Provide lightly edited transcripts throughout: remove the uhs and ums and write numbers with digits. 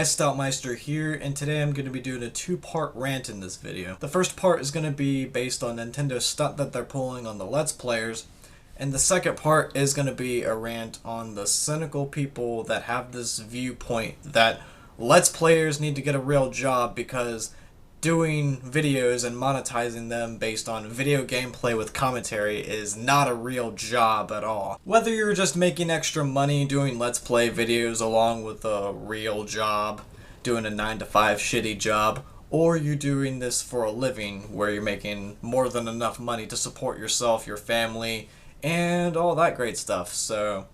guys, Stoutmeister here, and today I'm going to be doing a two-part rant in this video. The first part is going to be based on Nintendo's stunt that they're pulling on the Let's Players, and the second part is going to be a rant on the cynical people that have this viewpoint that Let's Players need to get a real job because doing videos and monetizing them based on video gameplay with commentary is not a real job at all. Whether you're just making extra money doing Let's Play videos along with a real job, doing a 9-to-5 shitty job, or you're doing this for a living where you're making more than enough money to support yourself, your family, and all that great stuff. So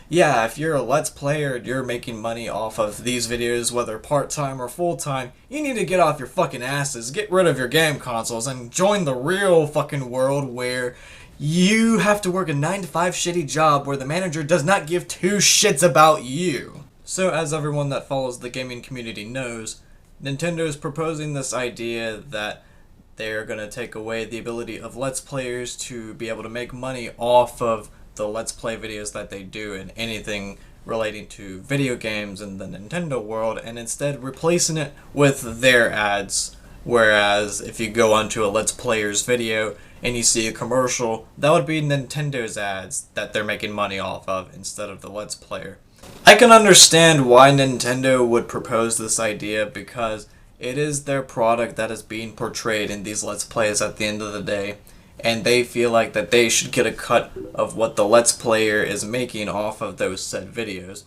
yeah, if you're a Let's Player and you're making money off of these videos, whether part-time or full-time, you need to get off your fucking asses, get rid of your game consoles, and join the real fucking world where you have to work a 9-to-5 shitty job where the manager does not give two shits about you. So as everyone that follows the gaming community knows, Nintendo is proposing this idea that they're going to take away the ability of Let's Players to be able to make money off of the Let's Play videos that they do and anything relating to video games in the Nintendo world, and instead replacing it with their ads. Whereas if you go onto a Let's Player's video and you see a commercial, that would be Nintendo's ads that they're making money off of instead of the Let's Player. I can understand why Nintendo would propose this idea because it is their product that is being portrayed in these Let's Plays at the end of the day, and they feel like that they should get a cut of what the Let's Player is making off of those said videos.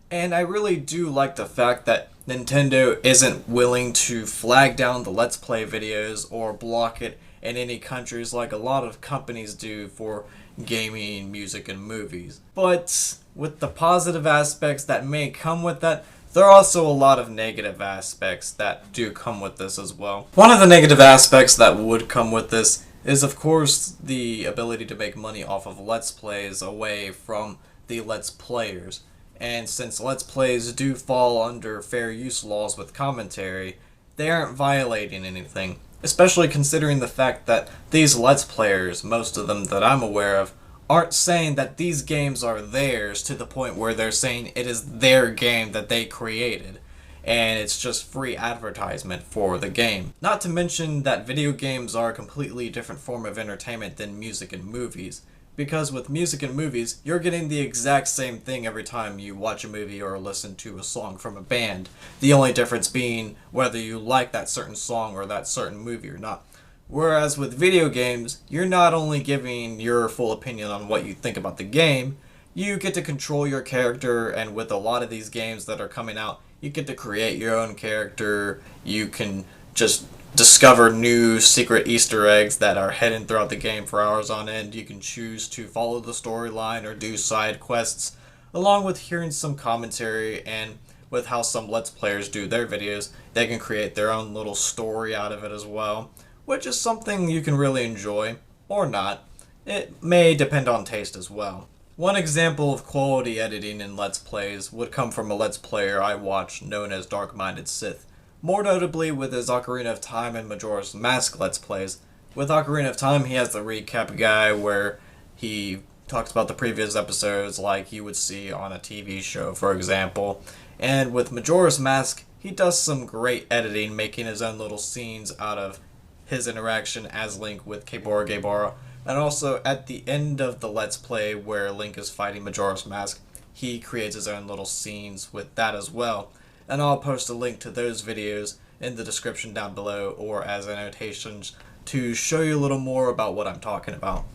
And I really do like the fact that Nintendo isn't willing to flag down the Let's Play videos or block it in any countries like a lot of companies do for gaming, music, and movies. But with the positive aspects that may come with that, there are also a lot of negative aspects that do come with this as well. One of the negative aspects that would come with this is of course the ability to make money off of Let's Plays away from the Let's Players. And since Let's Plays do fall under fair use laws with commentary, they aren't violating anything. Especially considering the fact that these Let's Players, most of them that I'm aware of, aren't saying that these games are theirs to the point where they're saying it is their game that they created, and it's just free advertisement for the game. Not to mention that video games are a completely different form of entertainment than music and movies, because with music and movies, you're getting the exact same thing every time you watch a movie or listen to a song from a band, the only difference being whether you like that certain song or that certain movie or not. Whereas with video games, you're not only giving your full opinion on what you think about the game, you get to control your character, and with a lot of these games that are coming out, you get to create your own character. You can just discover new secret Easter eggs that are hidden throughout the game for hours on end. You can choose to follow the storyline or do side quests, along with hearing some commentary, and with how some Let's Players do their videos, they can create their own little story out of it as well, which is something you can really enjoy, or not. It may depend on taste as well. One example of quality editing in Let's Plays would come from a Let's Player I watch known as Dark-Minded Sith, more notably with his Ocarina of Time and Majora's Mask Let's Plays. With Ocarina of Time, he has the recap guy where he talks about the previous episodes like you would see on a TV show, for example. And with Majora's Mask, he does some great editing, making his own little scenes out of his interaction as Link with Gaebora. And also, at the end of the Let's Play where Link is fighting Majora's Mask, he creates his own little scenes with that as well. And I'll post a link to those videos in the description down below or as annotations to show you a little more about what I'm talking about.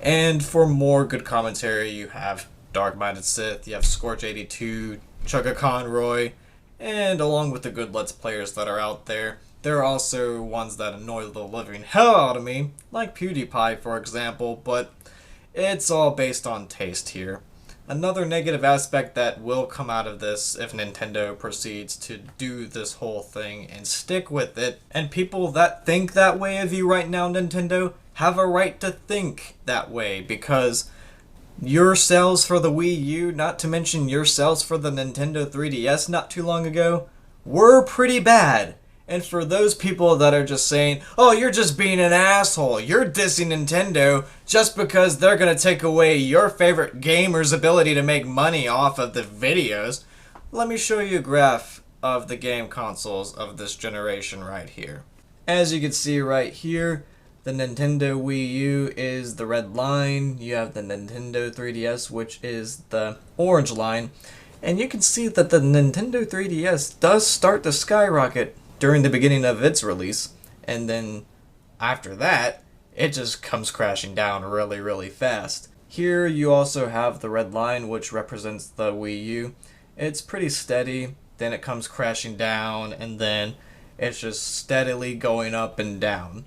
And for more good commentary, you have Dark-Minded Sith, you have Scorch82, Chugga Conroy, and along with the good Let's Players that are out there, there are also ones that annoy the living hell out of me, like PewDiePie for example, but it's all based on taste here. Another negative aspect that will come out of this if Nintendo proceeds to do this whole thing and stick with it, and people that think that way of you right now, Nintendo, have a right to think that way, because your sales for the Wii U, not to mention your sales for the Nintendo 3DS not too long ago, were pretty bad. And for those people that are just saying, oh, you're just being an asshole, you're dissing Nintendo just because they're going to take away your favorite gamer's ability to make money off of the videos, let me show you a graph of the game consoles of this generation right here. As you can see right here, the Nintendo Wii U is the red line. You have the Nintendo 3DS, which is the orange line. And you can see that the Nintendo 3DS does start to skyrocket during the beginning of its release. And then after that, it just comes crashing down really, really fast. Here you also have the red line, which represents the Wii U. It's pretty steady, then it comes crashing down, and then it's just steadily going up and down.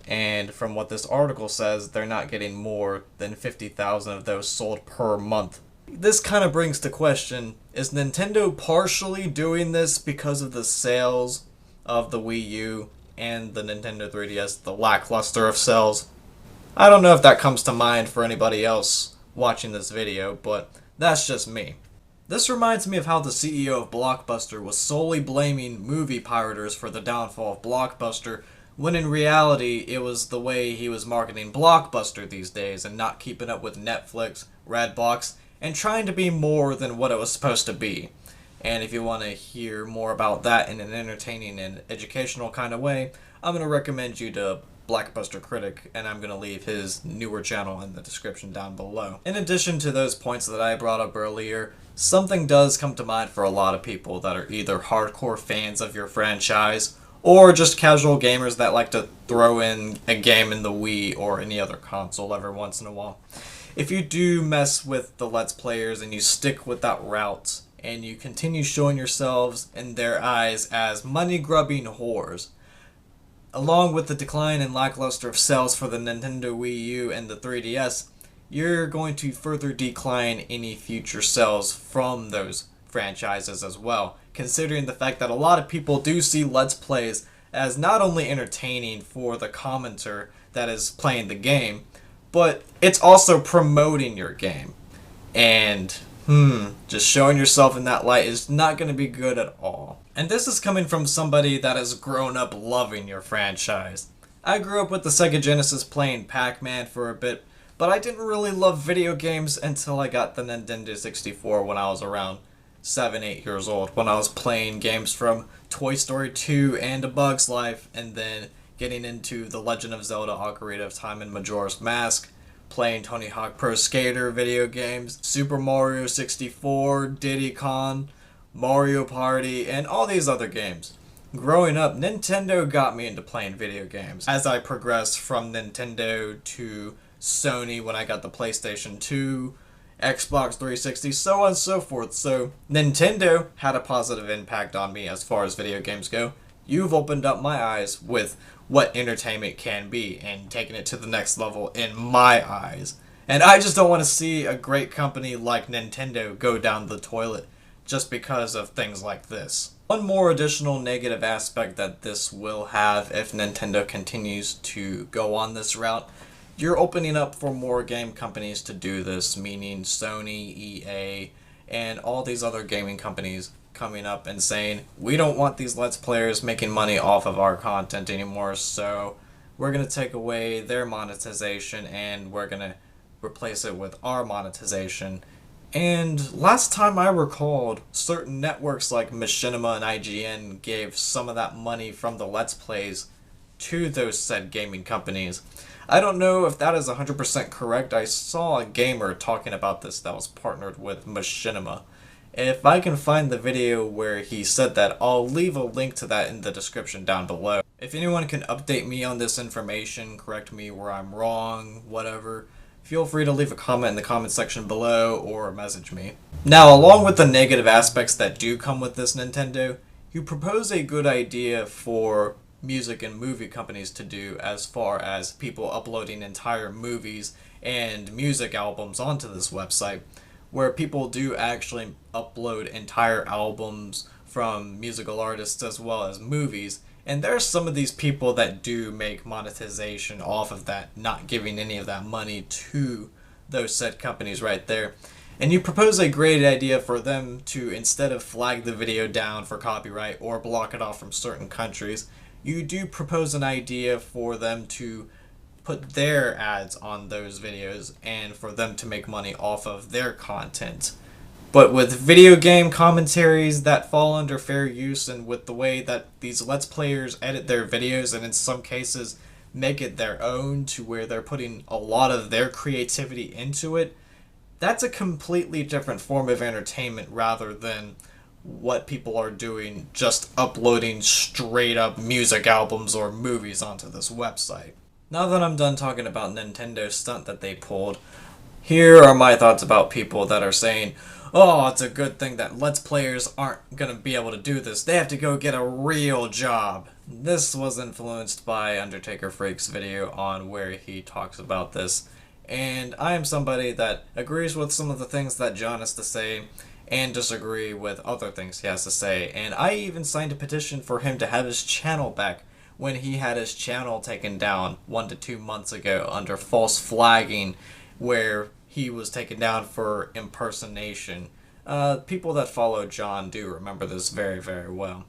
And from what this article says, they're not getting more than 50,000 of those sold per month. This kind of brings to question, is Nintendo partially doing this because of the sales of the Wii U and the Nintendo 3DS, the lackluster of sales? I don't know if that comes to mind for anybody else watching this video, but that's just me. This reminds me of how the CEO of Blockbuster was solely blaming movie pirators for the downfall of Blockbuster, when in reality it was the way he was marketing Blockbuster these days and not keeping up with Netflix, Redbox, and trying to be more than what it was supposed to be. And if you want to hear more about that in an entertaining and educational kind of way, I'm going to recommend you to Blockbuster Critic, and I'm going to leave his newer channel in the description down below. In addition to those points that I brought up earlier, something does come to mind for a lot of people that are either hardcore fans of your franchise or just casual gamers that like to throw in a game in the Wii or any other console every once in a while. If you do mess with the Let's Players and you stick with that route and you continue showing yourselves in their eyes as money-grubbing whores, along with the decline and lackluster of sales for the Nintendo Wii U and the 3DS, you're going to further decline any future sales from those franchises as well, considering the fact that a lot of people do see Let's Plays as not only entertaining for the commenter that is playing the game, but it's also promoting your game. And just showing yourself in that light is not going to be good at all. And this is coming from somebody that has grown up loving your franchise. I grew up with the Sega Genesis playing Pac-Man for a bit, but I didn't really love video games until I got the Nintendo 64 when I was around 7-8 years old, when I was playing games from Toy Story 2 and A Bug's Life, and then getting into The Legend of Zelda Ocarina of Time and Majora's Mask, playing Tony Hawk Pro Skater video games, Super Mario 64, Diddy Kong, Mario Party, and all these other games. Growing up, Nintendo got me into playing video games. As I progressed from Nintendo to Sony when I got the PlayStation 2, Xbox 360, so on and so forth. So Nintendo had a positive impact on me as far as video games go. You've opened up my eyes with what entertainment can be and taken it to the next level in my eyes. And I just don't want to see a great company like Nintendo go down the toilet just because of things like this. One more additional negative aspect that this will have if Nintendo continues to go on this route, you're opening up for more game companies to do this, meaning Sony, EA, and all these other gaming companies coming up and saying, we don't want these Let's Players making money off of our content anymore, so we're going to take away their monetization and we're going to replace it with our monetization. And last time I recalled, certain networks like Machinima and IGN gave some of that money from the Let's Plays to those said gaming companies. I don't know if that is 100% correct. I saw a gamer talking about this that was partnered with Machinima. If I can find the video where he said that, I'll leave a link to that in the description down below. If anyone can update me on this information, correct me where I'm wrong, whatever, feel free to leave a comment in the comment section below or message me. Now, along with the negative aspects that do come with this Nintendo, you propose a good idea for music and movie companies to do as far as people uploading entire movies and music albums onto this website, where people do actually upload entire albums from musical artists as well as movies. And there are some of these people that do make monetization off of that, not giving any of that money to those said companies right there. And you propose a great idea for them to, instead of flag the video down for copyright or block it off from certain countries, you do propose an idea for them to put their ads on those videos and for them to make money off of their content. But with video game commentaries that fall under fair use, and with the way that these Let's Players edit their videos and in some cases make it their own to where they're putting a lot of their creativity into it, that's a completely different form of entertainment rather than what people are doing, just uploading straight up music albums or movies onto this website. Now that I'm done talking about Nintendo's stunt that they pulled, here are my thoughts about people that are saying, oh, it's a good thing that Let's Players aren't going to be able to do this. They have to go get a real job. This was influenced by Undertaker Freak's video on where he talks about this. And I am somebody that agrees with some of the things that John has to say and disagree with other things he has to say. And I even signed a petition for him to have his channel back when he had his channel taken down 1 to 2 months ago under false flagging, where he was taken down for impersonation. People that follow John do remember this very, very well.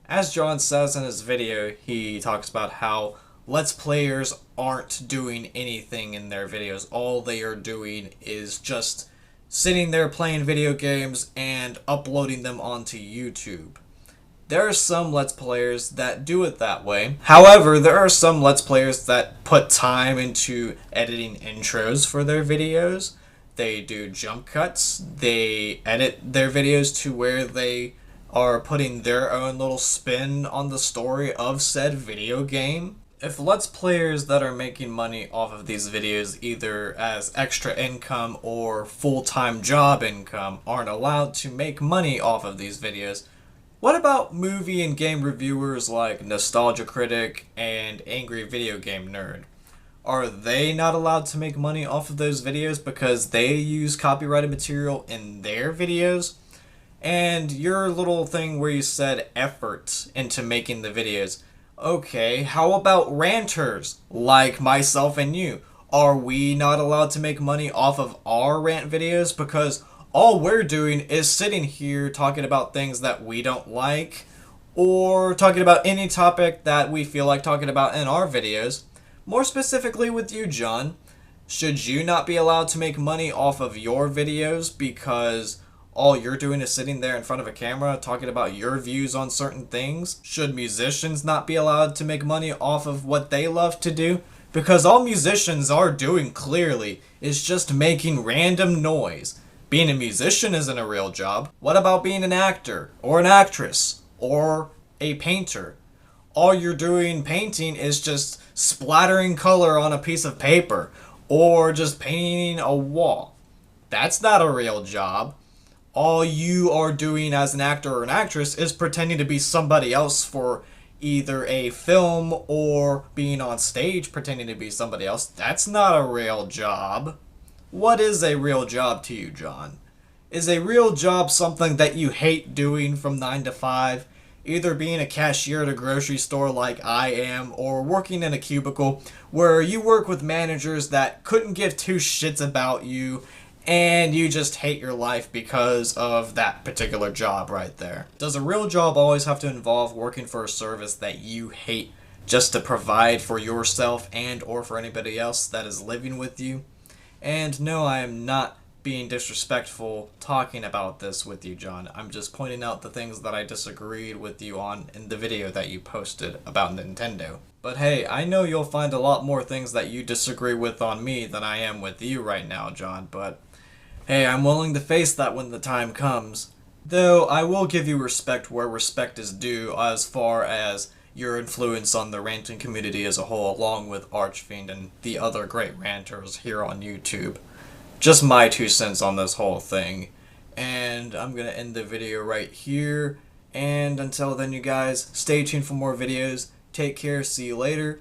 As John says in his video, he talks about how Let's Players aren't doing anything in their videos. All they are doing is just sitting there playing video games and uploading them onto YouTube. There are some Let's Players that do it that way. However, there are some Let's Players that put time into editing intros for their videos. They do jump cuts. They edit their videos to where they are putting their own little spin on the story of said video game. If Let's Players that are making money off of these videos either as extra income or full-time job income aren't allowed to make money off of these videos, what about movie and game reviewers like Nostalgia Critic and Angry Video Game Nerd? Are they not allowed to make money off of those videos because they use copyrighted material in their videos? And your little thing where you said effort into making the videos, okay, how about ranters like myself and you? Are we not allowed to make money off of our rant videos because all we're doing is sitting here talking about things that we don't like, or talking about any topic that we feel like talking about in our videos? More specifically with you, John, should you not be allowed to make money off of your videos because all you're doing is sitting there in front of a camera talking about your views on certain things? Should musicians not be allowed to make money off of what they love to do? Because all musicians are doing clearly is just making random noise. Being a musician isn't a real job. What about being an actor or an actress or a painter? All you're doing painting is just splattering color on a piece of paper or just painting a wall. That's not a real job. All you are doing as an actor or an actress is pretending to be somebody else for either a film or being on stage pretending to be somebody else. That's not a real job. What is a real job to you, John? Is a real job something that you hate doing from 9 to 5? Either being a cashier at a grocery store like I am, or working in a cubicle where you work with managers that couldn't give two shits about you and you just hate your life because of that particular job right there. Does a real job always have to involve working for a service that you hate just to provide for yourself and or for anybody else that is living with you? And no, I am not being disrespectful talking about this with you, John. I'm just pointing out the things that I disagreed with you on in the video that you posted about Nintendo. But hey, I know you'll find a lot more things that you disagree with on me than I am with you right now, John, but hey, I'm willing to face that when the time comes. Though I will give you respect where respect is due as far as your influence on the ranting community as a whole, along with Archfiend and the other great ranters here on YouTube. Just my 2 cents on this whole thing. And I'm gonna end the video right here. And until then, you guys, stay tuned for more videos. Take care, see you later.